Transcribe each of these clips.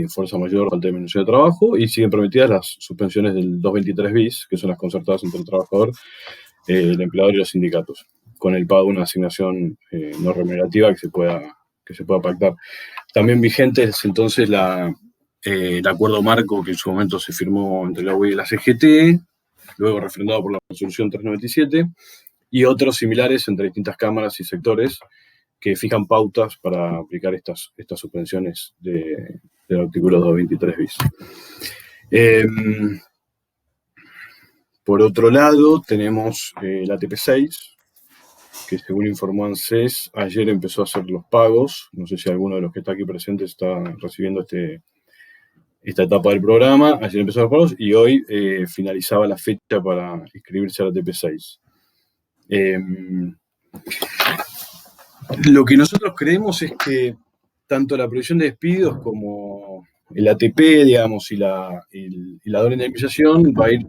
fuerza mayor, falta de disminución de trabajo, y siguen permitidas las suspensiones del 223 bis, que son las concertadas entre el trabajador, el empleador y los sindicatos, con el pago de una asignación no remunerativa que se pueda pactar. También vigente es entonces el acuerdo marco que en su momento se firmó entre la UE y la CGT, luego refrendado por la resolución 397, y otros similares entre distintas cámaras y sectores que fijan pautas para aplicar estas suspensiones del artículo 223 bis. Por otro lado, tenemos la ATP6, que según informó ANSES, ayer empezó a hacer los pagos. No sé si alguno de los que está aquí presente está recibiendo esta etapa del programa. Ayer empezó los pagos y hoy finalizaba la fecha para inscribirse a la ATP6. Lo que nosotros creemos es que tanto la previsión de despidos como el ATP, digamos, y la doble indemnización va a ir,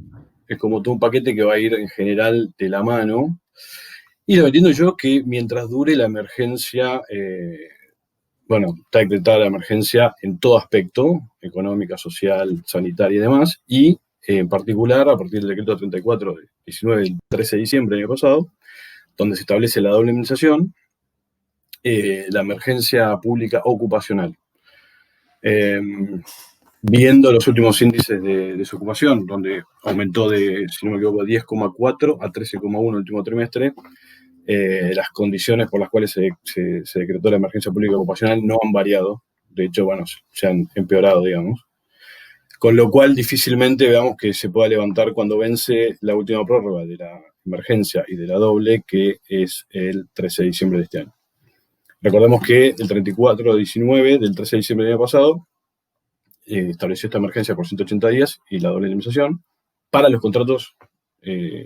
es como todo un paquete que va a ir en general de la mano. Y lo entiendo yo que mientras dure la emergencia, está decretada la emergencia en todo aspecto, económica, social, sanitaria y demás, y en particular a partir del decreto 34 de 19 del 13 de diciembre del año pasado, donde se establece la doble indemnización, la emergencia pública ocupacional. Viendo los últimos índices de desocupación, donde aumentó de, si no me equivoco, 10,4 a 13,1 el último trimestre, las condiciones por las cuales se decretó la emergencia pública ocupacional no han variado. De hecho, se han empeorado, digamos. Con lo cual, difícilmente veamos que se pueda levantar cuando vence la última prórroga de la emergencia y de la doble, que es el 13 de diciembre de este año. Recordemos que el 34-19 del 13 de diciembre del año pasado estableció esta emergencia por 180 días y la doble indemnización para los contratos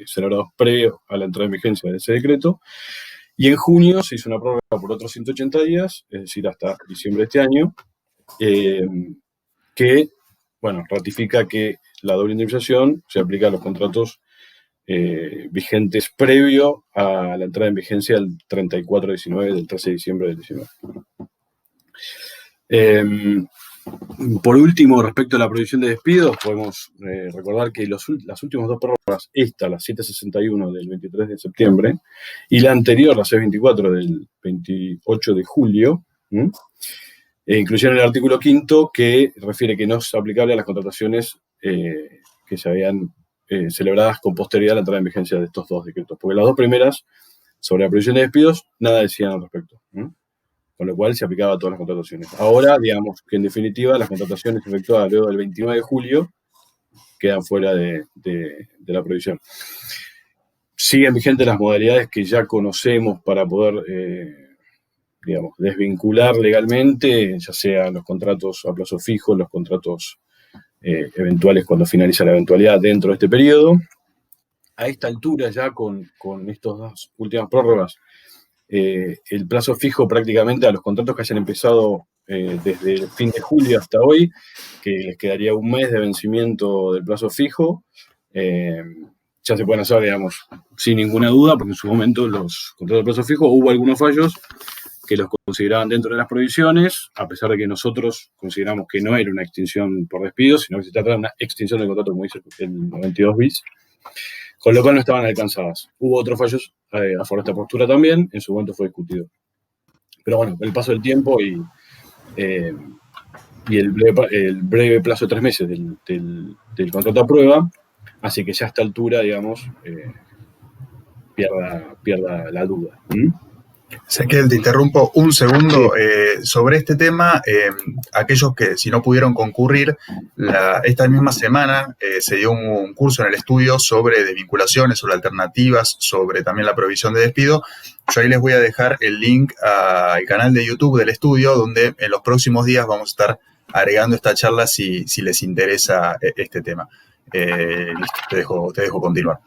celebrados previo a la entrada en vigencia de ese decreto. Y en junio se hizo una prórroga por otros 180 días, es decir, hasta diciembre de este año, que ratifica que la doble indemnización se aplica a los contratos vigentes previo a la entrada en vigencia del 34-19 del 13 de diciembre del 19. Por último, respecto a la prohibición de despidos, podemos recordar que las últimas dos prórrogas, la 761 del 23 de septiembre y la anterior, la 624 del 28 de julio, incluyeron el artículo 5 que refiere que no es aplicable a las contrataciones que se habían celebradas con posterioridad a la entrada en vigencia de estos dos decretos, porque las dos primeras, sobre la prohibición de despidos, nada decían al respecto, con lo cual se aplicaba a todas las contrataciones. Ahora, digamos que en definitiva las contrataciones efectuadas luego del 29 de julio quedan fuera de la prohibición. Siguen vigentes las modalidades que ya conocemos para poder, desvincular legalmente, ya sea los contratos a plazo fijo, los contratos eventuales cuando finaliza la eventualidad dentro de este periodo. A esta altura ya con estas dos últimas prórrogas, el plazo fijo prácticamente a los contratos que hayan empezado desde el fin de julio hasta hoy, que les quedaría un mes de vencimiento del plazo fijo, ya se pueden hacer, digamos, sin ninguna duda, porque en su momento los contratos de plazo fijo hubo algunos fallos que los consideraban dentro de las prohibiciones, a pesar de que nosotros consideramos que no era una extinción por despido, sino que se trata de una extinción del contrato, como dice el 92 bis, con lo cual no estaban alcanzadas. Hubo otros fallos a favor de esta postura también, en su momento fue discutido. Pero con el paso del tiempo y el breve plazo de 3 meses del contrato a prueba, hace que ya a esta altura, digamos, pierda la duda. Ezequiel, te interrumpo un segundo. Sobre este tema. Aquellos que, si no pudieron concurrir, esta misma semana se dio un curso en el estudio sobre desvinculaciones, sobre alternativas, sobre también la prohibición de despido. Yo ahí les voy a dejar el link al canal de YouTube del estudio, donde en los próximos días vamos a estar agregando esta charla si les interesa este tema. Listo, te dejo continuar.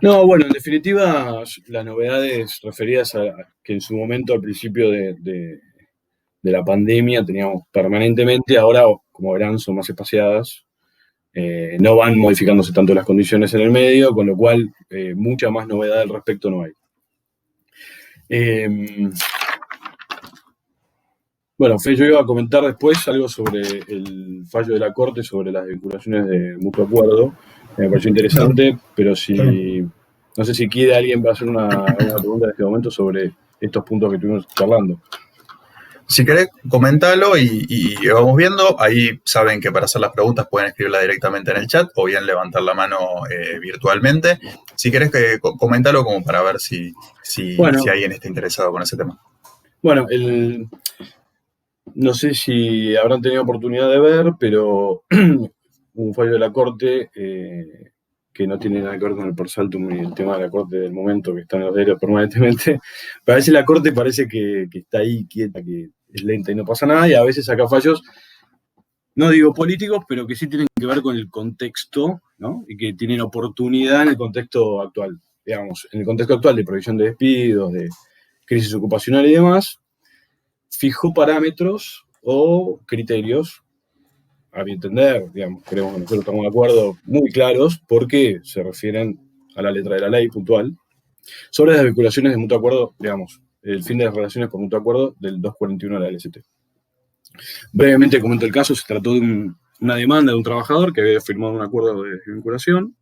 No, bueno, en definitiva, las novedades referidas a que en su momento, al principio de la pandemia, teníamos permanentemente, ahora, como verán, son más espaciadas, no van modificándose tanto las condiciones en el medio, con lo cual mucha más novedad al respecto no hay. Bueno, Fe, yo iba a comentar después algo sobre el fallo de la Corte sobre las vinculaciones de mutuo acuerdo. Me pareció Claro, interesante, pero está bien. no sé si quiere alguien va a hacer una pregunta en este momento sobre estos puntos que estuvimos charlando. Si querés, comentalo y vamos viendo. Ahí saben que para hacer las preguntas pueden escribirla directamente en el chat o bien levantar la mano virtualmente. Si querés, comentalo como para ver si Bueno, alguien está interesado con ese tema. bueno, no sé si habrán tenido oportunidad de ver, pero un fallo de la Corte que no tiene nada que ver con el Persaltum y el tema de la Corte del momento que está en los diarios permanentemente. A veces la Corte parece que está ahí quieta, que es lenta y no pasa nada, y a veces saca fallos, no digo políticos, pero que sí tienen que ver con el contexto, ¿no? Y que tienen oportunidad en el contexto actual. Digamos, en el contexto actual de prohibición de despidos, de crisis ocupacional y demás, fijó parámetros o criterios, a mi entender, digamos, creo que nosotros estamos de acuerdo, muy claros, porque se refieren a la letra de la ley puntual, sobre las vinculaciones de mutuo acuerdo, digamos, el fin de las relaciones por mutuo acuerdo del 241 de la LST. Brevemente comento el caso, se trató de una demanda de un trabajador que había firmado un acuerdo de vinculación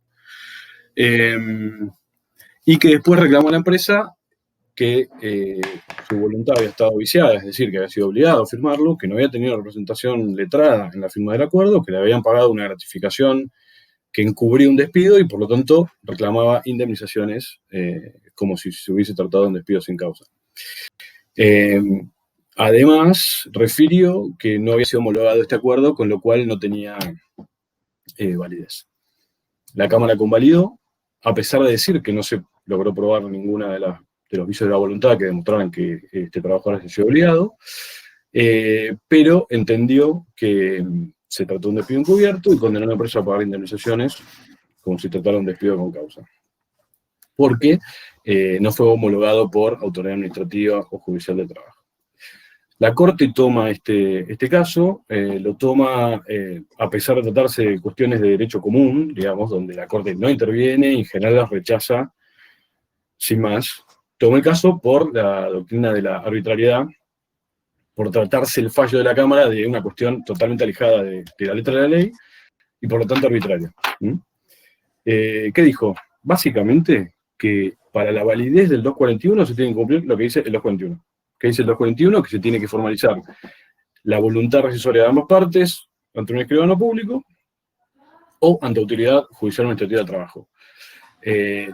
y que después reclamó a la empresa que su voluntad había estado viciada, es decir, que había sido obligado a firmarlo, que no había tenido representación letrada en la firma del acuerdo, que le habían pagado una gratificación que encubría un despido y por lo tanto reclamaba indemnizaciones como si se hubiese tratado de un despido sin causa. Además, refirió que no había sido homologado este acuerdo, con lo cual no tenía validez. La Cámara convalidó, a pesar de decir que no se logró probar ninguna de los vicios de la voluntad que demostraran que este trabajador había sido obligado, pero entendió que se trató de un despido encubierto y condenó a la empresa a pagar indemnizaciones como si tratara de un despido con causa. Porque no fue homologado por autoridad administrativa o judicial de trabajo. La Corte toma este caso, lo toma a pesar de tratarse de cuestiones de derecho común, digamos, donde la Corte no interviene y en general las rechaza sin más. Toma el caso por la doctrina de la arbitrariedad, por tratarse el fallo de la Cámara de una cuestión totalmente alejada de la letra de la ley y por lo tanto arbitraria. ¿Qué dijo? Básicamente que para la validez del 241 se tiene que cumplir lo que dice el 241. ¿Qué dice el 241? Que se tiene que formalizar la voluntad rescisoria de ambas partes ante un escribano público o ante autoridad judicial o administrativa del trabajo.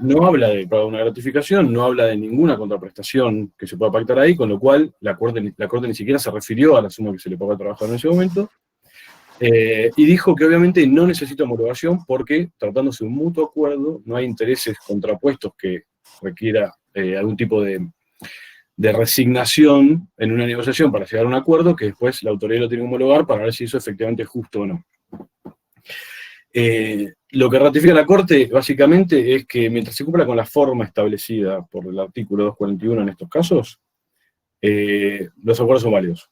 No habla de pagar una gratificación, no habla de ninguna contraprestación que se pueda pactar ahí, con lo cual la Corte ni siquiera se refirió a la suma que se le pagó al trabajador en ese momento, y dijo que obviamente no necesita homologación porque, tratándose de un mutuo acuerdo, no hay intereses contrapuestos que requiera algún tipo de resignación en una negociación para llegar a un acuerdo que después la autoridad lo tiene que homologar para ver si eso efectivamente es justo o no. Lo que ratifica la Corte, básicamente, es que mientras se cumpla con la forma establecida por el artículo 241 en estos casos, los acuerdos son válidos.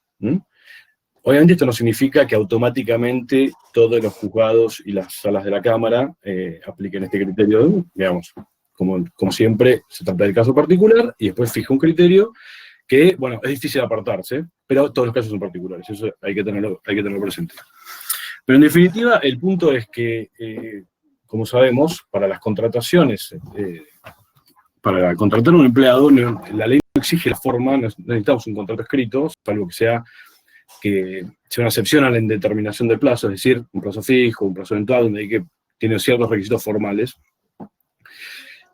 Obviamente esto no significa que automáticamente todos los juzgados y las salas de la Cámara apliquen este criterio, digamos, como siempre, se trata del caso particular y después fija un criterio que, bueno, es difícil apartarse, pero todos los casos son particulares, eso hay que tenerlo presente. Pero en definitiva, el punto es que, como sabemos, para las contrataciones, para contratar a un empleado, la ley no exige la forma, no necesitamos un contrato escrito, salvo que sea una excepción a la indeterminación del plazo, es decir, un plazo fijo, un plazo eventual, donde hay que tiene ciertos requisitos formales,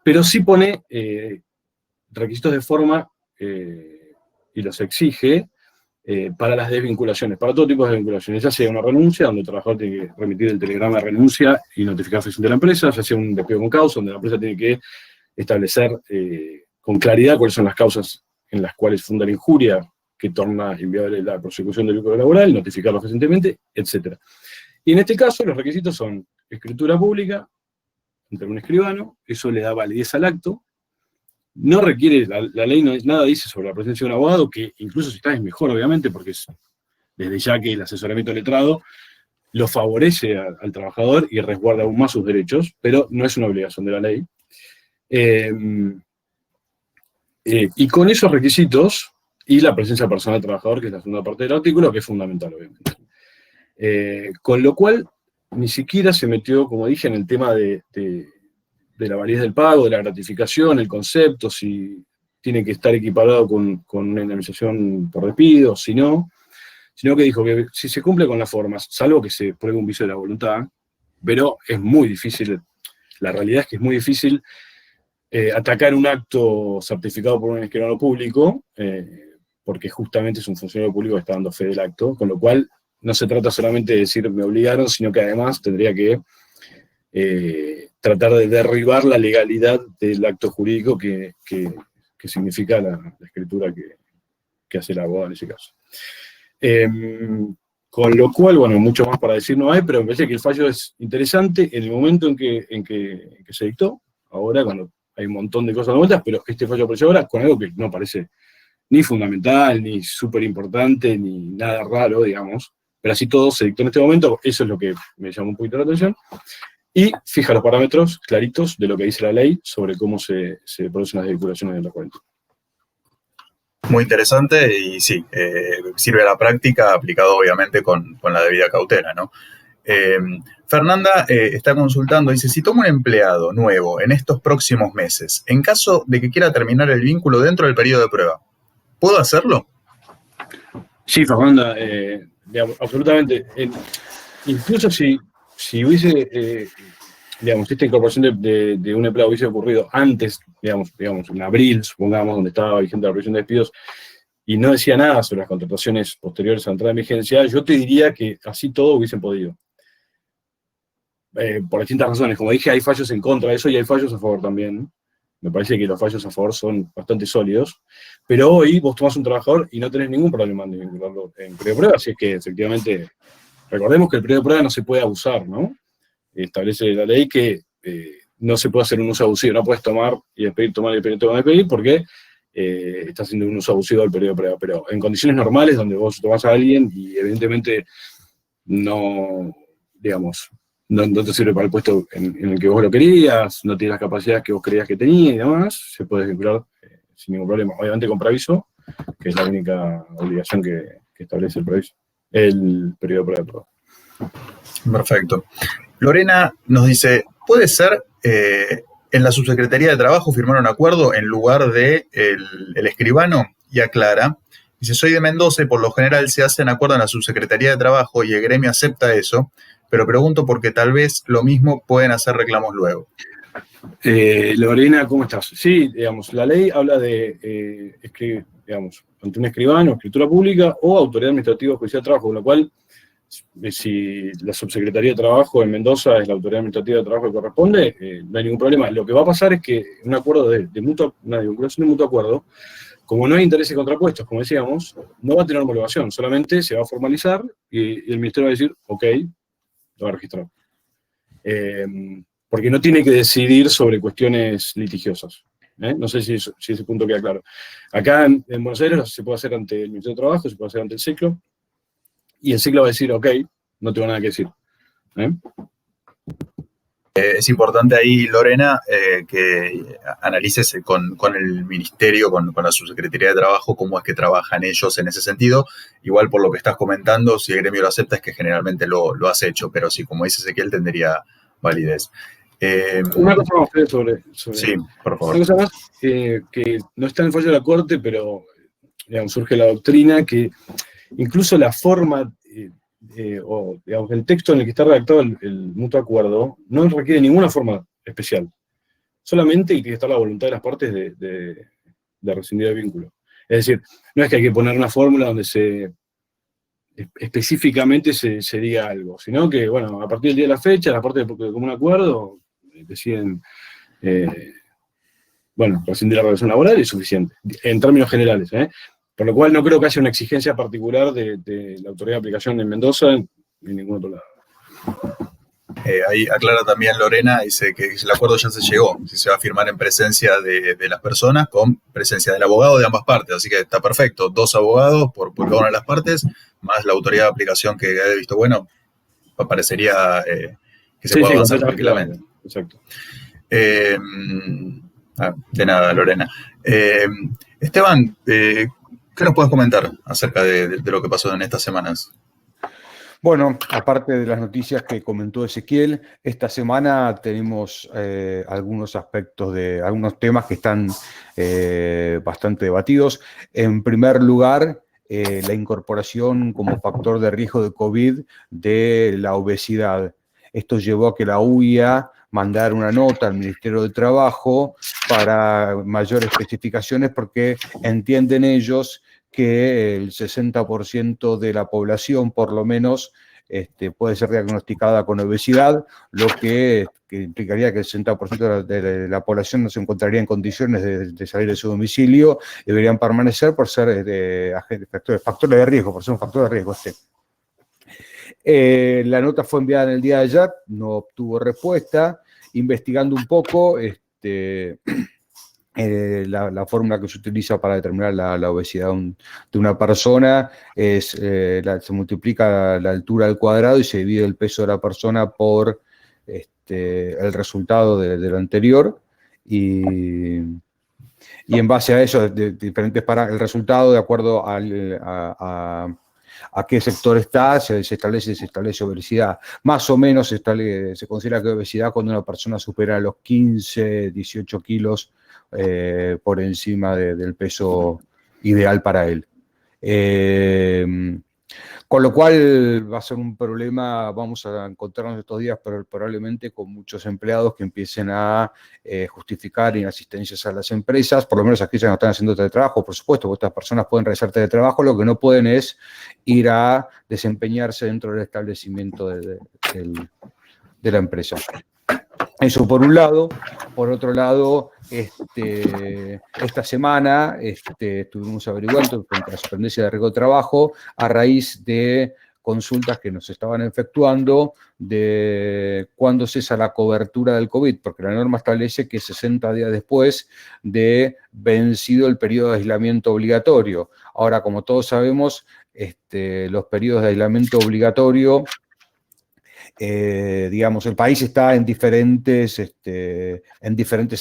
pero sí pone requisitos de forma y los exige para las desvinculaciones, para todo tipo de desvinculaciones, ya sea una renuncia, donde el trabajador tiene que remitir el telegrama de renuncia y notificar la de la empresa, ya sea un despido con causa, donde la empresa tiene que establecer con claridad cuáles son las causas en las cuales funda la injuria que torna inviable la prosecución del vínculo laboral, notificarlo fehacientemente, etc. Y en este caso los requisitos son escritura pública ante un escribano, eso le da validez al acto, no requiere, la ley nada dice sobre la presencia de un abogado, que incluso si está es mejor obviamente, porque es desde ya que el asesoramiento letrado lo favorece al trabajador y resguarda aún más sus derechos, pero no es una obligación de la ley. Y con esos requisitos, y la presencia personal del trabajador, que es la segunda parte del artículo, que es fundamental, obviamente. Con lo cual, ni siquiera se metió, como dije, en el tema de la validez del pago, de la gratificación, el concepto, si tiene que estar equiparado con una indemnización por despido, si no, sino que dijo que si se cumple con las formas, salvo que se pruebe un vicio de la voluntad, pero es muy difícil, la realidad es que es muy difícil atacar un acto certificado por un escribano público, porque justamente es un funcionario público que está dando fe del acto, con lo cual no se trata solamente de decir me obligaron, sino que además tendría que tratar de derribar la legalidad del acto jurídico que significa la escritura que hace el abogado en ese caso. Con lo cual, bueno, mucho más para decir no hay, pero me parece que el fallo es interesante en el momento en que se dictó, ahora cuando hay un montón de cosas vueltas, pero este fallo apareció ahora con algo que no parece ni fundamental, ni súper importante, ni nada raro, digamos, pero así todo se dictó en este momento, eso es lo que me llamó un poquito la atención, y fija los parámetros claritos de lo que dice la ley sobre cómo se producen las vinculaciones de la cuenta. Muy interesante y sí, sirve a la práctica, aplicado obviamente con la debida cautela, ¿no? Fernanda está consultando, dice, si tomo un empleado nuevo en estos próximos meses, en caso de que quiera terminar el vínculo dentro del periodo de prueba, ¿puedo hacerlo? Sí, Fernanda, digamos, absolutamente. Incluso si hubiese, digamos, esta incorporación de un empleado hubiese ocurrido antes, digamos, en abril, supongamos, donde estaba vigente la revisión de despidos, y no decía nada sobre las contrataciones posteriores a la entrada de vigencia, yo te diría que así todo hubiesen podido. Por distintas razones. Como dije, hay fallos en contra de eso y hay fallos a favor también. Me parece que los fallos a favor son bastante sólidos. Pero hoy vos tomás un trabajador y no tenés ningún problema en vincularlo en periodo de prueba, así es que efectivamente, recordemos que el periodo de prueba no se puede abusar, ¿no? Establece la ley que no se puede hacer un uso abusivo, no puedes tomar y despedir, tomar y despedir, porque está haciendo un uso abusivo del periodo de prueba. Pero en condiciones normales, donde vos tomás a alguien y evidentemente no, digamos, no te sirve para el puesto en el que vos lo querías, no tiene las capacidades que vos creías que tenía y demás, se puede vincular sin ningún problema. Obviamente con preaviso, que es la única obligación que establece el preaviso, el periodo de prueba. Perfecto. Lorena nos dice, ¿puede ser en la subsecretaría de trabajo firmar un acuerdo en lugar de el escribano? Y aclara, dice, soy de Mendoza y por lo general se hacen acuerdos en la subsecretaría de trabajo y el gremio acepta eso, pero pregunto porque tal vez lo mismo pueden hacer reclamos luego. Lorena, ¿cómo estás? Sí, digamos, la ley habla de digamos, ante un escribano, escritura pública o autoridad administrativa judicial de trabajo, con lo cual, si la subsecretaría de trabajo en Mendoza es la autoridad administrativa de trabajo que corresponde, no hay ningún problema. Lo que va a pasar es que un acuerdo una vinculación de mutuo acuerdo, como no hay intereses contrapuestos, como decíamos, no va a tener homologación, solamente se va a formalizar y el ministerio va a decir, ok, lo va a registrar. Porque no tiene que decidir sobre cuestiones litigiosas. No sé si ese punto queda claro. Acá en Buenos Aires se puede hacer ante el Ministerio de Trabajo, se puede hacer ante el CICLO, y el CICLO va a decir, ok, no tengo nada que decir. Es importante ahí, Lorena, que analices con el ministerio, con la subsecretaría de trabajo, cómo es que trabajan ellos en ese sentido. Igual por lo que estás comentando, si el gremio lo acepta es que generalmente lo has hecho, pero sí, como dice Ezequiel, tendría validez. Una cosa más sobre sí, por favor. Una cosa más que no está en el fallo de la Corte, pero digamos, surge la doctrina que incluso la forma o digamos, el texto en el que está redactado el mutuo acuerdo no requiere ninguna forma especial. Solamente tiene que estar la voluntad de las partes de rescindir el vínculo. Es decir, no es que hay que poner una fórmula donde específicamente se diga algo, sino que, bueno, a partir del día de la fecha, las partes de común acuerdo deciden, rescindir la relación laboral y es suficiente, en términos generales, Por lo cual no creo que haya una exigencia particular de la autoridad de aplicación en Mendoza ni en ningún otro lado. Ahí aclara también Lorena, dice que el acuerdo ya se llegó, si se va a firmar en presencia de las personas, con presencia del abogado de ambas partes, así que está perfecto, 2 abogados por cada una de las partes, más la autoridad de aplicación que haya visto bueno, parecería que se puede avanzar tranquilamente. Exacto. De nada, Lorena. Esteban, ¿Qué nos puedes comentar acerca de lo que pasó en estas semanas? Bueno, aparte de las noticias que comentó Ezequiel, esta semana tenemos algunos aspectos algunos temas que están bastante debatidos. En primer lugar, la incorporación como factor de riesgo de COVID de la obesidad. Esto llevó a que la UIA mandara una nota al Ministerio de Trabajo para mayores especificaciones porque entienden ellos que el 60% de la población, por lo menos, puede ser diagnosticada con obesidad, lo que implicaría que el 60% de la población no se encontraría en condiciones de salir de su domicilio, deberían permanecer por ser factores de riesgo, por ser un factor de riesgo. La nota fue enviada en el día de ayer, no obtuvo respuesta. Investigando un poco, la fórmula que se utiliza para determinar la obesidad de una persona se multiplica la altura al cuadrado y se divide el peso de la persona por el resultado de lo anterior, y en base a eso, el resultado, de acuerdo a qué sector está, se establece obesidad. Más o menos se considera que obesidad cuando una persona supera los 15, 18 kilos por encima del peso ideal para él. Con lo cual va a ser un problema, vamos a encontrarnos estos días probablemente con muchos empleados que empiecen a justificar inasistencias a las empresas, por lo menos aquellas que no están haciendo teletrabajo, por supuesto, porque estas personas pueden realizar teletrabajo, lo que no pueden es ir a desempeñarse dentro del establecimiento de la empresa. Eso por un lado. Por otro lado, esta semana estuvimos averiguando frente a la Superintendencia de Riesgo de Trabajo a raíz de consultas que nos estaban efectuando de cuándo cesa la cobertura del COVID, porque la norma establece que 60 días después de vencido el periodo de aislamiento obligatorio. Ahora, como todos sabemos, los periodos de aislamiento obligatorio, digamos, el país está en diferentes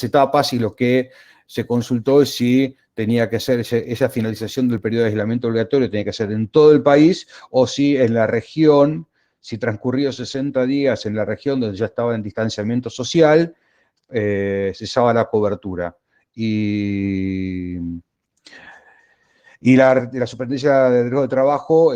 etapas, y lo que se consultó es si tenía que hacer esa finalización del periodo de aislamiento obligatorio, tenía que ser en todo el país, o si en la región, si transcurridos 60 días en la región donde ya estaba en distanciamiento social, cesaba la cobertura. Y la Superintendencia de Riesgo de Trabajo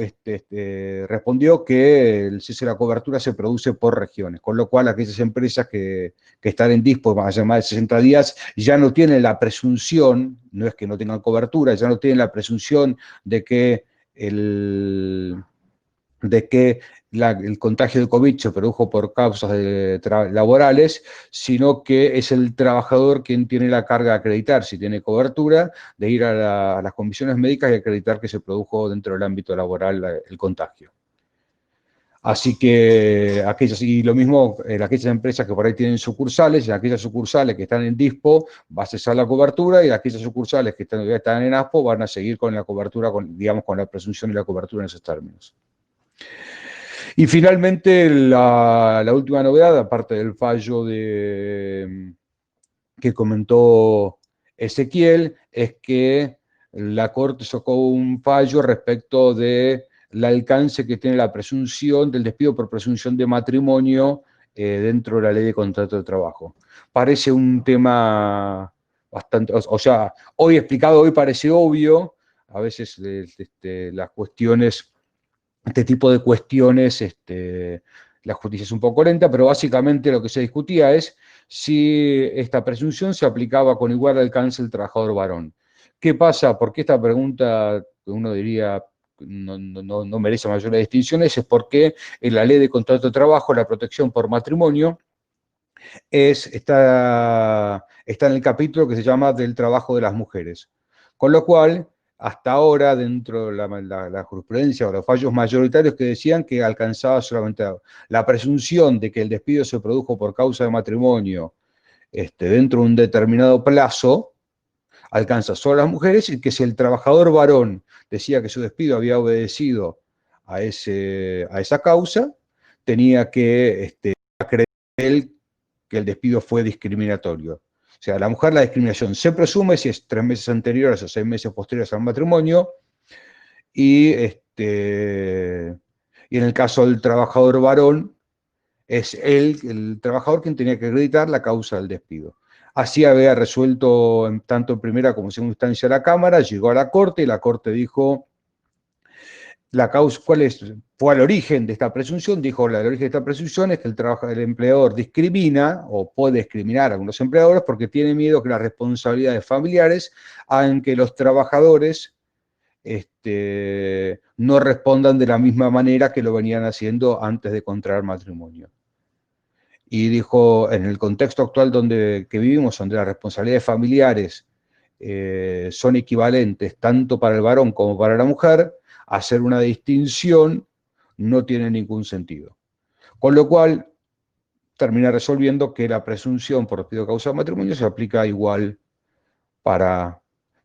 respondió que el cese de la cobertura se produce por regiones, con lo cual aquellas empresas que están en dispo más de 60 días ya no tienen la presunción, no es que no tengan cobertura, ya no tienen la presunción de que el contagio de COVID se produjo por causas laborales, sino que es el trabajador quien tiene la carga de acreditar, si tiene cobertura, de ir a las comisiones médicas y acreditar que se produjo dentro del ámbito laboral el contagio. Así que y lo mismo en aquellas empresas que por ahí tienen sucursales, en aquellas sucursales que están en DISPO va a cesar la cobertura, y aquellas sucursales que están en ASPO van a seguir con la cobertura, digamos, con la presunción de la cobertura en esos términos. Y finalmente, la última novedad, aparte del fallo que comentó Ezequiel, es que la Corte sacó un fallo respecto del alcance que tiene la presunción del despido por presunción de matrimonio dentro de la ley de contrato de trabajo. Parece un tema bastante, o sea, hoy explicado, hoy parece obvio, a veces las cuestiones, este tipo de cuestiones, la justicia es un poco lenta, pero básicamente lo que se discutía es si esta presunción se aplicaba con igual alcance al trabajador varón. ¿Qué pasa? Porque esta pregunta, uno diría, no merece mayores distinciones, es porque en la ley de contrato de trabajo la protección por matrimonio está en el capítulo que se llama del trabajo de las mujeres. Con lo cual, hasta ahora, dentro de la jurisprudencia o los fallos mayoritarios que decían que alcanzaba solamente la presunción de que el despido se produjo por causa de matrimonio dentro de un determinado plazo, alcanza solo a las mujeres, y que si el trabajador varón decía que su despido había obedecido a esa causa, tenía que acreditar que el despido fue discriminatorio. O sea, la mujer, la discriminación se presume si es 3 meses anteriores o 6 meses posteriores al matrimonio, y en el caso del trabajador varón, es el trabajador quien tenía que acreditar la causa del despido. Así había resuelto tanto en primera como en segunda instancia la Cámara, llegó a la Corte y la Corte dijo, la causa, fue al origen de esta presunción, dijo, el origen de esta presunción es que el empleador discrimina o puede discriminar a algunos empleadores porque tiene miedo que las responsabilidades familiares hagan que los trabajadores no respondan de la misma manera que lo venían haciendo antes de contraer matrimonio. Y dijo, en el contexto actual que vivimos, donde las responsabilidades familiares son equivalentes tanto para el varón como para la mujer, hacer una distinción no tiene ningún sentido. Con lo cual, termina resolviendo que la presunción por despido de causa de matrimonio se aplica igual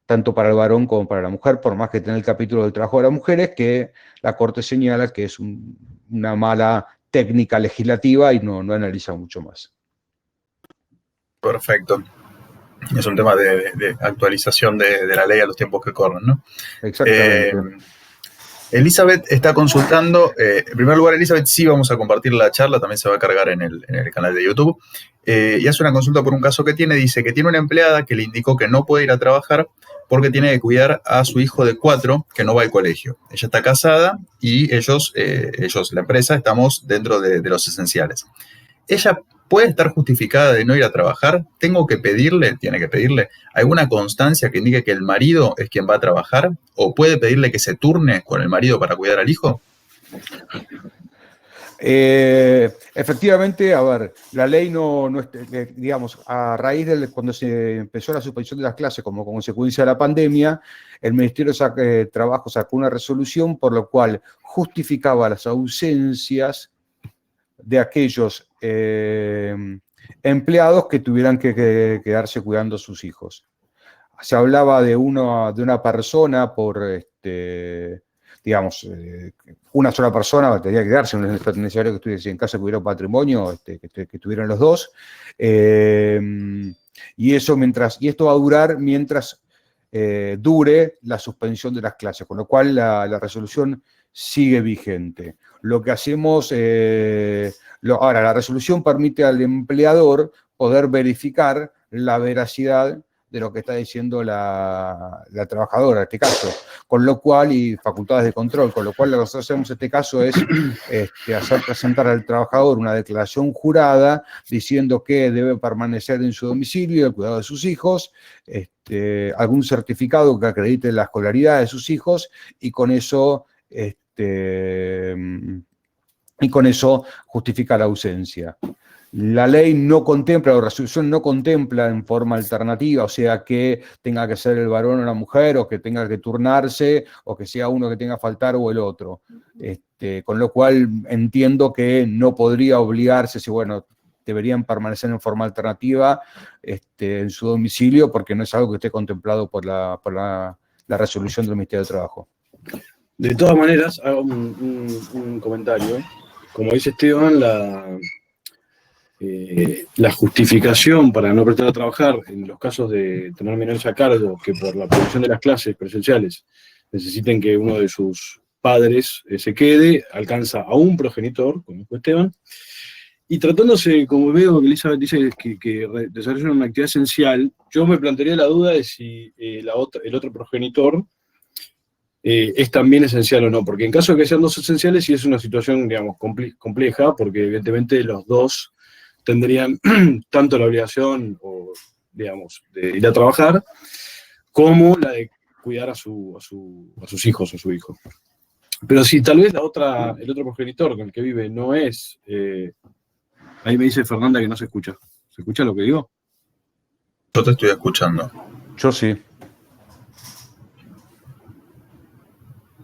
tanto para el varón como para la mujer, por más que tenga el capítulo del trabajo de las mujeres, que la Corte señala que es una mala técnica legislativa y no analiza mucho más. Perfecto. Es un tema de actualización de la ley a los tiempos que corren, ¿no? Exactamente. Elizabeth está consultando. En primer lugar, Elizabeth, sí vamos a compartir la charla, también se va a cargar en el canal de YouTube. Y hace una consulta por un caso que tiene. Dice que tiene una empleada que le indicó que no puede ir a trabajar porque tiene que cuidar a su hijo de 4 que no va al colegio. Ella está casada y ellos, la empresa, estamos dentro de los esenciales. Ella puede estar justificada de no ir a trabajar. Tiene que pedirle alguna constancia que indique que el marido es quien va a trabajar, o puede pedirle que se turne con el marido para cuidar al hijo. Efectivamente, a ver, la ley digamos, a raíz de cuando se empezó la suspensión de las clases como consecuencia de la pandemia, el Ministerio de Trabajo sacó una resolución por lo cual justificaba las ausencias de aquellos empleados que tuvieran que quedarse cuidando a sus hijos. Se hablaba de una persona digamos, una sola persona tenía que quedarse, no es necesario que estuviese en casa que hubiera un patrimonio, que tuvieran los dos. Y esto va a durar mientras dure la suspensión de las clases, con lo cual la resolución sigue vigente. Lo que hacemos, ahora, la resolución permite al empleador poder verificar la veracidad de lo que está diciendo la trabajadora, en este caso, con lo cual, y facultades de control, con lo cual lo que nosotros hacemos en este caso es hacer presentar al trabajador una declaración jurada diciendo que debe permanecer en su domicilio, el cuidado de sus hijos, algún certificado que acredite la escolaridad de sus hijos, y con eso justifica la ausencia. La ley no contempla, o la resolución no contempla en forma alternativa, o sea, que tenga que ser el varón o la mujer, o que tenga que turnarse, o que sea uno que tenga que faltar o el otro. Con lo cual entiendo que no podría obligarse, si bueno, deberían permanecer en forma alternativa en su domicilio, porque no es algo que esté contemplado por la resolución del Ministerio de Trabajo. De todas maneras, hago un comentario. Como dice Esteban, la justificación para no prestar a trabajar en los casos de tener menores a cargo que por la producción de las clases presenciales necesiten que uno de sus padres se quede, alcanza a un progenitor, como dijo Esteban, y tratándose, como veo que Elizabeth dice, que desarrollan una actividad esencial, yo me plantearía la duda de si el otro progenitor es también esencial o no, porque en caso de que sean dos esenciales sí es una situación, digamos, compleja, porque evidentemente los dos tendrían tanto la obligación, digamos, de ir a trabajar, como la de cuidar a sus hijos o su hijo. Pero si tal vez el otro progenitor con el que vive no es... ahí me dice Fernanda que no se escucha. ¿Se escucha lo que digo? Yo te estoy escuchando. Yo sí.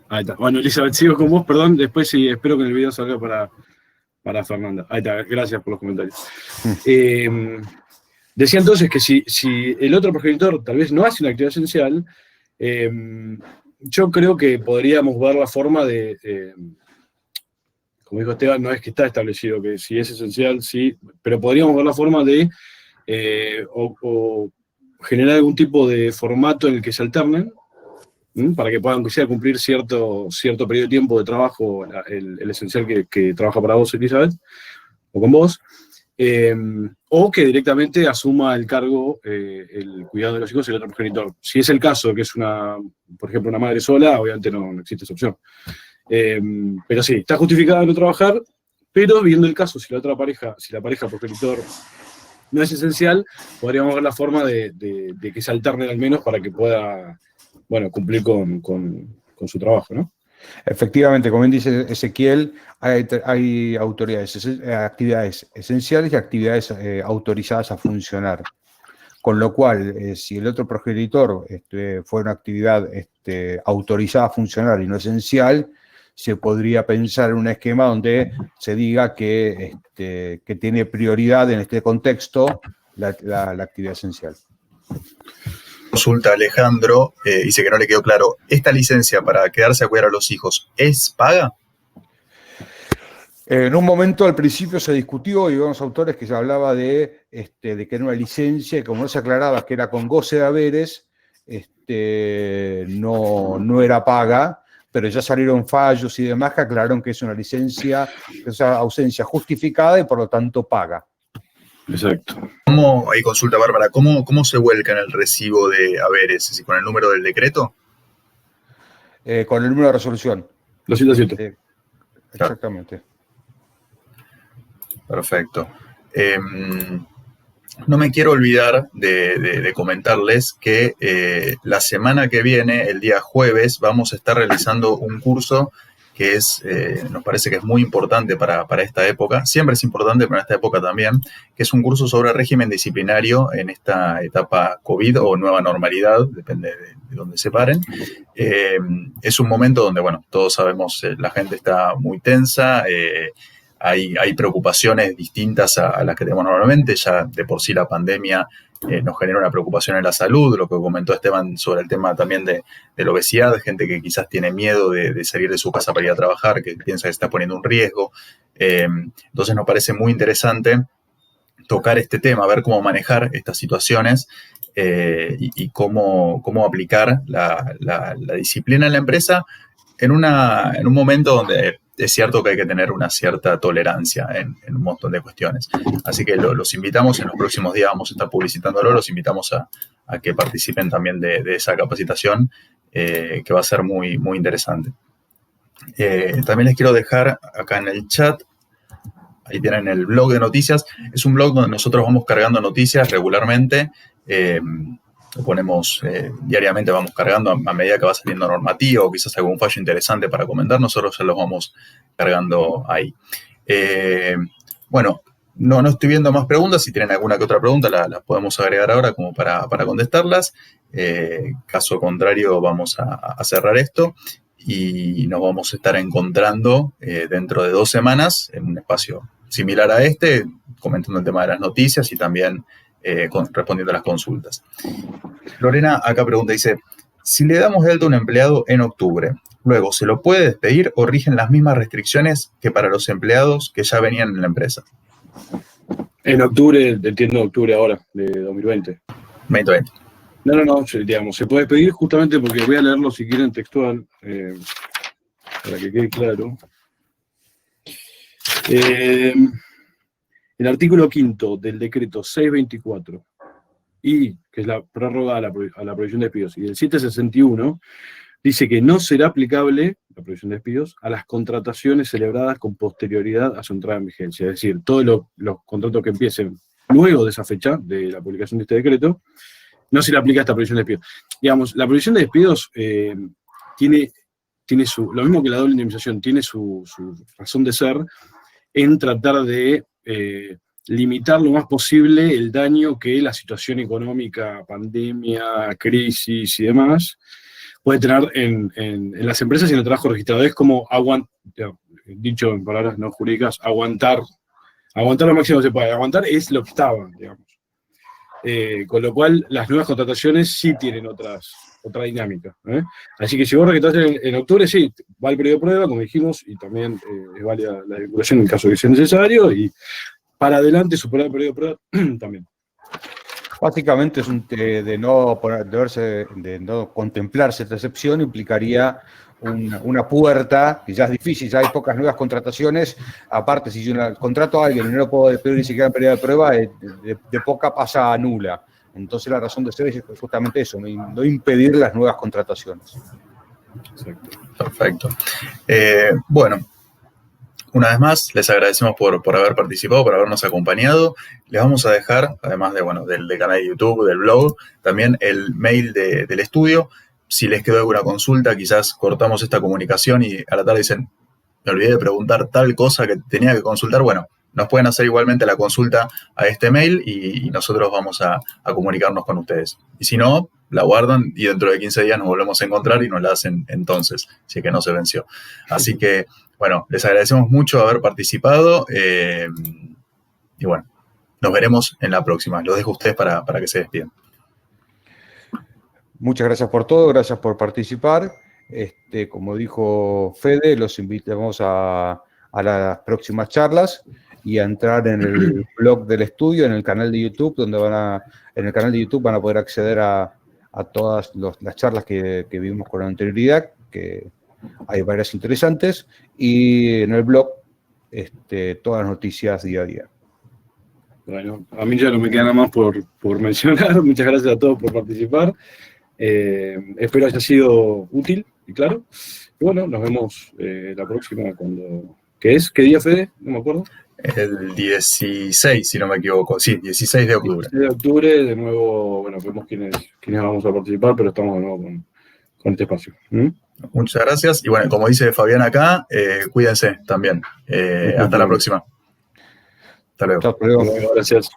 Ahí está. Bueno, Elizabeth, sigo con vos, perdón. Después sí, espero que en el video salga para Fernanda. Ahí está, gracias por los comentarios. Decía entonces que si el otro progenitor tal vez no hace una actividad esencial, yo creo que podríamos ver la forma de, como dijo Esteban, no es que está establecido que si es esencial, sí, pero podríamos ver la forma de o generar algún tipo de formato en el que se alternen, para que puedan, aunque sea, cumplir cierto periodo de tiempo de trabajo, el esencial que trabaja para vos, Elizabeth, o con vos, o que directamente asuma el cargo, el cuidado de los hijos, el otro progenitor. Si es el caso, que es por ejemplo, una madre sola, obviamente no existe esa opción. Pero sí, está justificada no trabajar, pero viendo el caso, si la pareja progenitor no es esencial, podríamos ver la forma de que se alternen al menos para que pueda, bueno, cumplir con su trabajo, ¿no? Efectivamente, como bien dice Ezequiel, hay actividades esenciales y actividades autorizadas a funcionar. Con lo cual, si el otro progenitor fuera una actividad autorizada a funcionar y no esencial, se podría pensar en un esquema donde se diga que tiene prioridad en este contexto la actividad esencial. Consulta Alejandro, dice que no le quedó claro, ¿esta licencia para quedarse a cuidar a los hijos es paga? En un momento al principio se discutió, y hubo autores que se hablaba de que era una licencia, y como no se aclaraba que era con goce de haberes, no era paga, pero ya salieron fallos y demás que aclararon que es una licencia, esa ausencia justificada y por lo tanto paga. Exacto. Ahí consulta Bárbara, ¿cómo se vuelca en el recibo de haberes? ¿Es decir, con el número del decreto? Con el número de resolución. 207. Exactamente. Perfecto. No me quiero olvidar de comentarles que la semana que viene, el día jueves, vamos a estar realizando un curso que nos parece que es muy importante para esta época. Siempre es importante, pero en esta época también, que es un curso sobre régimen disciplinario en esta etapa COVID o nueva normalidad, depende de dónde se paren. Es un momento donde, bueno, todos sabemos, la gente está muy tensa, hay preocupaciones distintas a las que tenemos normalmente. Ya de por sí la pandemia nos genera una preocupación en la salud, lo que comentó Esteban sobre el tema también de la obesidad, de gente que quizás tiene miedo de salir de su casa para ir a trabajar, que piensa que está poniendo un riesgo. Entonces nos parece muy interesante tocar este tema, ver cómo manejar estas situaciones y cómo aplicar la disciplina en la empresa en un momento donde es cierto que hay que tener una cierta tolerancia en un montón de cuestiones. Así que los invitamos, en los próximos días vamos a estar publicitándolo, los invitamos a que participen también de esa capacitación, que va a ser muy, muy interesante. También les quiero dejar acá en el chat, ahí tienen el blog de noticias. Es un blog donde nosotros vamos cargando noticias regularmente. Lo ponemos diariamente, vamos cargando a medida que va saliendo normativa o quizás algún fallo interesante para comentar, nosotros ya los vamos cargando ahí. Bueno, no estoy viendo más preguntas. Si tienen alguna que otra pregunta, las podemos agregar ahora como para contestarlas. Caso contrario, vamos a cerrar esto y nos vamos a estar encontrando dentro de 2 semanas en un espacio similar a este, comentando el tema de las noticias y también respondiendo a las consultas. Lorena acá pregunta, dice, si le damos de alta a un empleado en octubre, luego, ¿se lo puede despedir o rigen las mismas restricciones que para los empleados que ya venían en la empresa? En octubre, entiendo octubre ahora, de 2020. 2020. No, digamos, se puede pedir justamente porque voy a leerlo si quieren textual, para que quede claro. El artículo 5 del decreto 624, que es la prórroga a la prohibición de despidos, y el 761, dice que no será aplicable la prohibición de despidos a las contrataciones celebradas con posterioridad a su entrada en vigencia. Es decir, todos los contratos que empiecen luego de esa fecha, de la publicación de este decreto, no se le aplica esta prohibición de despidos. Digamos, la prohibición de despidos tiene lo mismo que la doble indemnización, tiene su razón de ser en tratar de limitar lo más posible el daño que la situación económica, pandemia, crisis y demás puede tener en las empresas y en el trabajo registrado. Es como, dicho en palabras no jurídicas, aguantar lo máximo que se puede. Aguantar es lo que estaba, digamos. Con lo cual, las nuevas contrataciones sí tienen otra dinámica. Así que si vos registraste en octubre, sí, va el periodo de prueba, como dijimos, y también es válida la vinculación en caso de que sea necesario, y para adelante superar el periodo de prueba también. Básicamente es de no contemplarse esta excepción, implicaría una puerta, que ya es difícil, ya hay pocas nuevas contrataciones. Aparte, si yo contrato a alguien y no lo puedo despedir ni siquiera en periodo de prueba, de poca pasa a nula. Entonces la razón de ser es justamente eso, no impedir las nuevas contrataciones. Exacto. Perfecto. Bueno, una vez más, les agradecemos por haber participado, por habernos acompañado. Les vamos a dejar, además del canal de YouTube, del blog, también el mail del estudio. Si les quedó alguna consulta, quizás cortamos esta comunicación y a la tarde dicen, me olvidé de preguntar tal cosa que tenía que consultar. Bueno, nos pueden hacer igualmente la consulta a este mail y nosotros vamos a comunicarnos con ustedes. Y si no, la guardan y dentro de 15 días nos volvemos a encontrar y nos la hacen entonces, si es que no se venció. Así que, bueno, les agradecemos mucho haber participado y bueno, nos veremos en la próxima. Los dejo a ustedes para que se despidan. Muchas gracias por todo, gracias por participar. Como dijo Fede, los invitamos a las próximas charlas y a entrar en el blog del estudio, en el canal de YouTube, donde en el canal de YouTube van a poder acceder a todas las charlas que vimos con anterioridad, que hay varias interesantes, y en el blog todas las noticias día a día. Bueno, a mí ya no me queda nada más por mencionar. Muchas gracias a todos por participar. Espero haya sido útil y claro. Y bueno, nos vemos la próxima cuando... ¿Qué es? ¿Qué día, Fede? No me acuerdo. El 16, si no me equivoco. Sí, 16 de octubre. 16 de octubre, de nuevo, bueno, vemos quiénes vamos a participar, pero estamos de nuevo con este espacio. Muchas gracias. Y bueno, como dice Fabián acá, cuídense también. Hasta la próxima. Hasta luego. Hasta luego. Gracias.